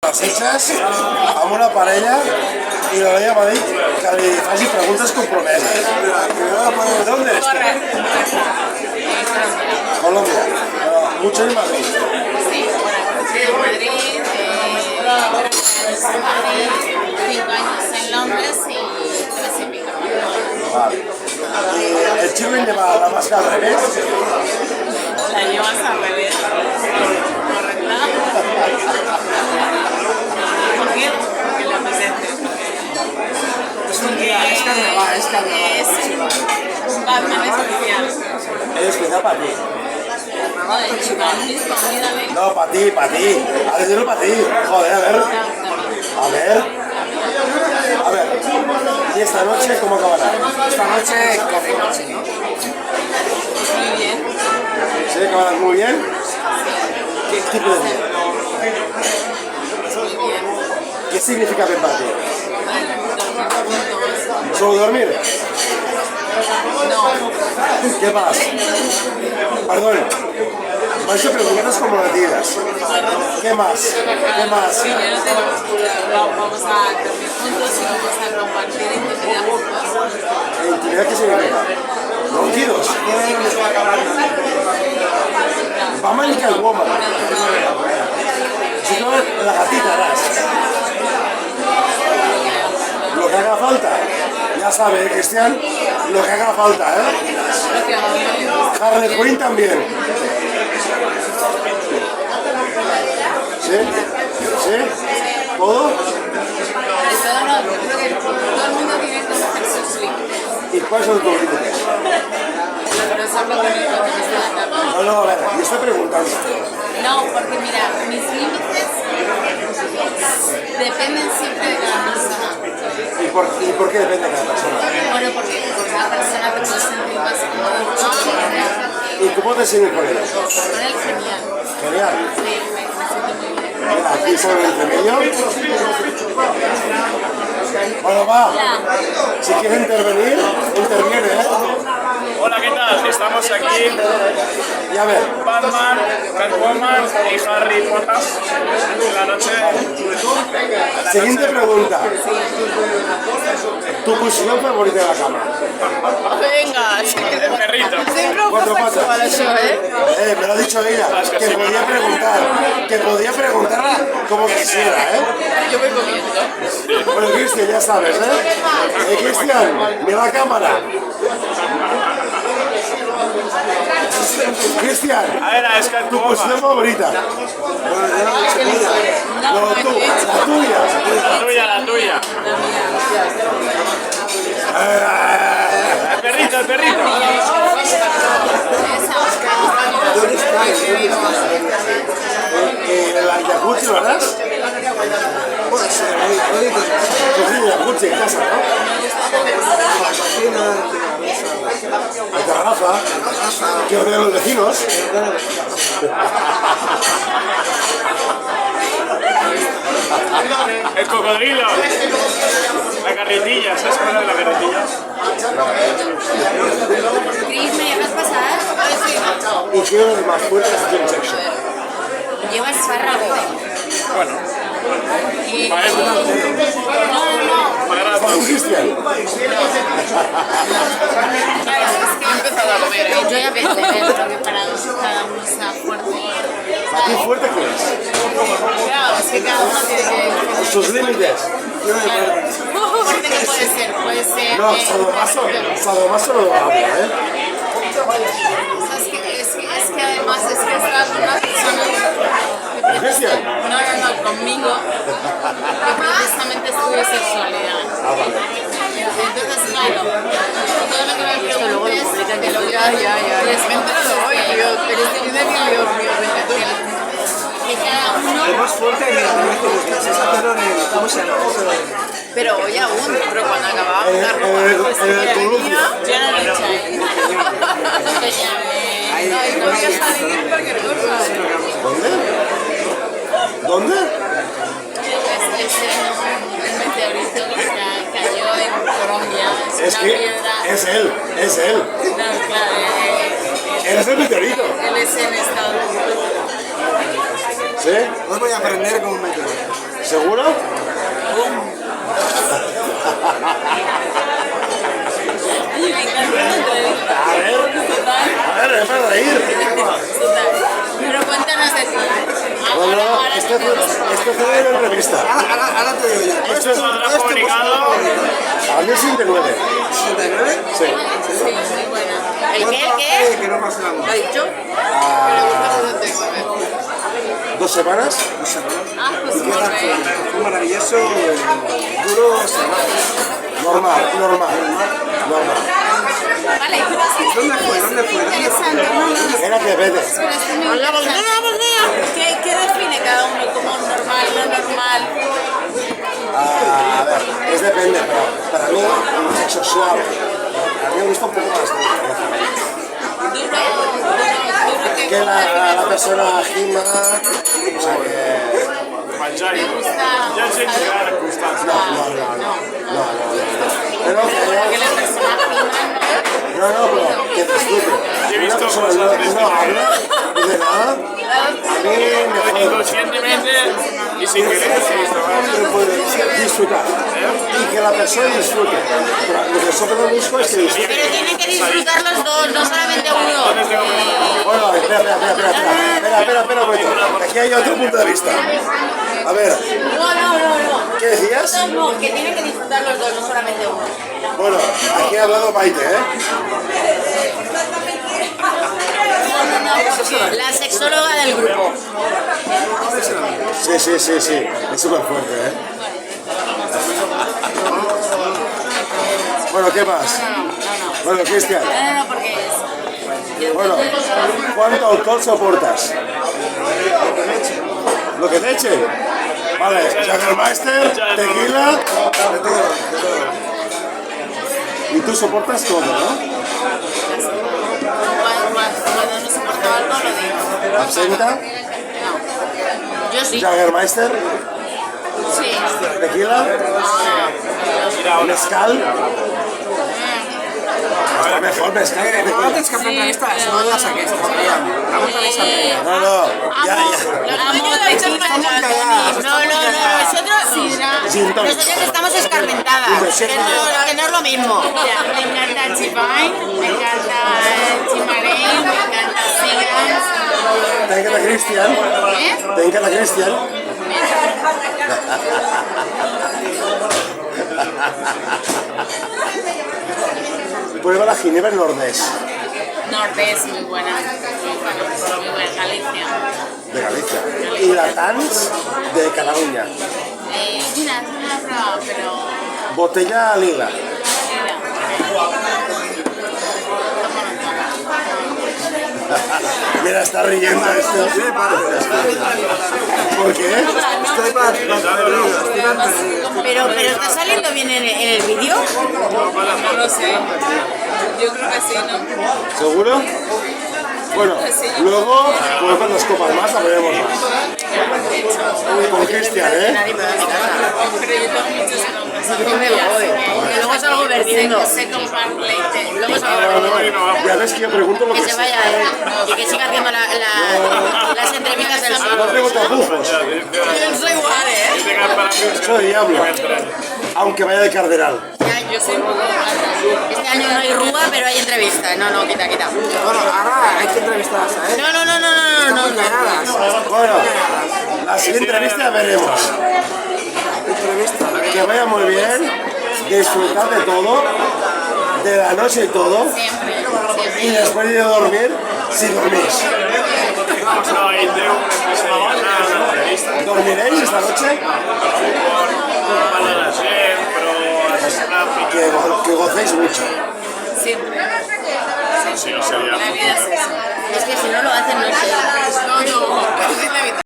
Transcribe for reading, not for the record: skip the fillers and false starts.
Les hechas amb una parella i la noia m'ha dit que li faci preguntes compromeses. ¿Dónde eres tú? Colombia. Mucho en Madrid. Sí, en Madrid, 5 años en Londres y 3 y pico. Vale. ¿El chico lleva la máscara al revés? La llevas al revés. ¿Correcta? ¿Por qué? Porque la presentes. Es carnaval. Es un Batman especial. Es especial para ti. Joder, chica, mírale. No, para ti. Ha de serlo para ti. Joder, a ver. ¿Y esta noche cómo acabará? Esta noche, café noche, ¿no? Muy bien. ¿Sí? ¿Acabará muy bien? ¿Qué tipo de bien? Muy bien. ¿Qué significa bien para ti? Dormir. ¿Solo dormir? No. ¿Qué más? Perdón. Me has hecho preguntas como las digas. ¿Qué más? Primero vamos a dormir juntos y vamos a compartir intimidad juntos. ¿Intimidad qué significa? Ronquidos. Pamanical woman. Si no, la gatita harás. Lo que haga falta. Ya sabe, Cristian, lo que haga falta, ¿eh? Harley Quinn también. ¿Sí? ¿Todo? De todo no, yo creo que todo el mundo tiene que conocer sus límites. ¿Y cuáles son tus límites? Pero eso es lo bonito de esta etapa. No, a ver, yo estoy preguntando. No, porque mira, mis límites dependen siempre de cada persona. ¿Y por qué depende de cada persona? Bueno, porque con cada persona te puedes sentir más cómodo. ¿Y cómo te sientes con él? Con él genial. Genial. Sí, me siento muy bien. Mira, aquí por el entremedio. Bueno, va. Si quieres intervenir, interviene, ¿eh? Hola, ¿qué tal? Estamos aquí, Y a ver, Batman, Catwoman y Harry Potter, en la noche... siguiente pregunta. ¿Tu posición favorita de la cama? Venga, El perrito. siempre Cuatro patas. para eso, ¿eh? Me lo ha dicho ella, que podía preguntarla como quisiera, ¿eh? Yo voy comiendo. Bueno, Cristian, ya sabes, ¿eh? Cristian, mira la cámara. Cristian, A ver, es tu posición Catwoman. favorita. No, tú, la tuya. La tuya. El perrito. ¿La jacuzzi lo harás? Puede ser, Pues sí, jacuzzi en casa, ¿no? la cocina, La terraza, que ordenan los vecinos. El cocodrilo. La carretilla, ¿sabes cuál es la carretilla? Cris, ¿me dejas pasar? ¿Y qué es lo más fuerte de Steam Section? Lleva espárrago. Bueno, Y... para eso. No. Para ¿Para Cristian? Claro, es que he empezado a comer. Yo ya pensé dentro que para cada uno está fuerte. ¿Qué fuerte que es? Claro, es que cada uno tiene que... Sus límites. Fuerte que puede ser, No, sadomaso no lo hablo, ¿eh? ¿Sabes qué? Es que además es que estás con una persona Cristian. no, conmigo, que precisamente estudia sexualidad. Entonces, claro, todo lo que me preguntes, te lo ya. Pues me he enterado hoy, pero estoy diciendo que cada uno... lo más fuerte que me parece es hacerlo en el... ¿Cómo se llama eso? Pero hoy aún, pero cuando acababa una ropa, el columpio. yo no lo he hecho ahí. No, no voy a salir cualquier cosa. ¿Dónde? El meteorito que cayó en Colombia, es Es una que piedra. es él. No, claro, Eres el meteorito. él es en Estados Unidos. ¿Sí? Hoy voy a aprender con un método. ¿Seguro? Oye, me encanta la entrevista. A ver, es para reír. Total. Pero cuéntanos de ti. Bueno, esto fue una entrevista. Ahora te digo yo. Esto es Saldrá comunicado. a 1069. ¿69? Sí. Sí, muy buena. ¿El qué? ¿Cuánto ¿Qué? hace que no pasa la mujer? ¿Lo ha dicho? ¿2 semanas? Ah, pues muy bien. Fue maravilloso, duro, salvaje. Normal. Vale, ¿Dónde fue? interesante, ¿no? Era que vete. Pero es muy interesante. ¿Qué define cada uno como normal, no normal? A ver, es depende, pero para mí, sexo suave. A mí me gusta un poco más Duro que la persona gima. O sea que. Mangiare. Me gusta. Ya sé que era circunstancia. No. Pero Que la persona no, pero que disfrute. He visto Una persona cosas de no este habla de nada. A mí me jode. Inconscientemente y sin querer he visto. Pero puede disfrutar. Y que la persona disfrute. Pero lo que nosotros busco es que disfrute. Pero tienen que disfrutar los dos, no solamente uno. Bueno, espera un momento. Aquí hay otro punto de vista. A ver, No. ¿qué decías? No, que tienen que disfrutar los dos, no solamente uno. Bueno, aquí ha hablado Maite, ¿eh? La sexóloga del grupo. Sí. Es súper fuerte, ¿eh? Bueno, ¿qué más? Bueno, Cristian. No, porque es. Bueno, ¿cuánto alcohol soportas? Lo que te eche. Vale, Jägermeister, tequila. Y tú soportas todo, ¿no? Cuando no soporto algo, lo digo. ¿Absenta? No. Yo sí. Jägermeister, Sí. tequila, mezcal. Está mejor mezcal que No tequila. tienes que hacer entrevistas, no las saques. Vamos a desarrollar. No, ya. Amo tequila. Nosotros estamos escarmentadas, que no es lo mismo. Mira, me encanta Chivine, me encanta Chimarén, me encanta Seagrams. Te encanta Cristian. Te encanta Cristian. Prueba la ginebra nordés Nordés, muy buena, Galicia. de Galicia. Y la Tans de Cataluña. Mira, no la he probado, pero Botella lila. Mira, está riendo esto. ¿Por qué? Estoy para perdido. Pero está saliendo bien en el vídeo. No lo sé. Yo creo que sí, ¿no? ¿Seguro? Bueno, luego, con cuántas copas más, hablaremos más. Con Cristian, ¿eh? Pero yo tengo muchas cosas. Yo me voy, que luego salgo perdiendo. Se comparte leite. Luego salgo perdiendo. Ya ves que yo pregunto lo que Que se sé. vaya él y que siga haciendo las entrevistas del No sur. pregunto a bufos. Yo soy igual, ¿eh? Soy diablo. Aunque vaya de cardenal. Yo soy un poco rara. Este año no hay rúa, pero hay entrevista. No, quita. Bueno, ahora hay que entrevistarlas a él. No. Bueno, la siguiente entrevista veremos. Entrevista. Que vaya muy bien. Disfrutar de todo. De la noche y todo. Y después de dormir, si dormís. No, y tengo una entrevista. ¿Dormiréis esta noche? Para la gente, pero Que gocéis mucho. Siempre. sí, sería. La vida es eso. Es que si no lo hacen, no sé.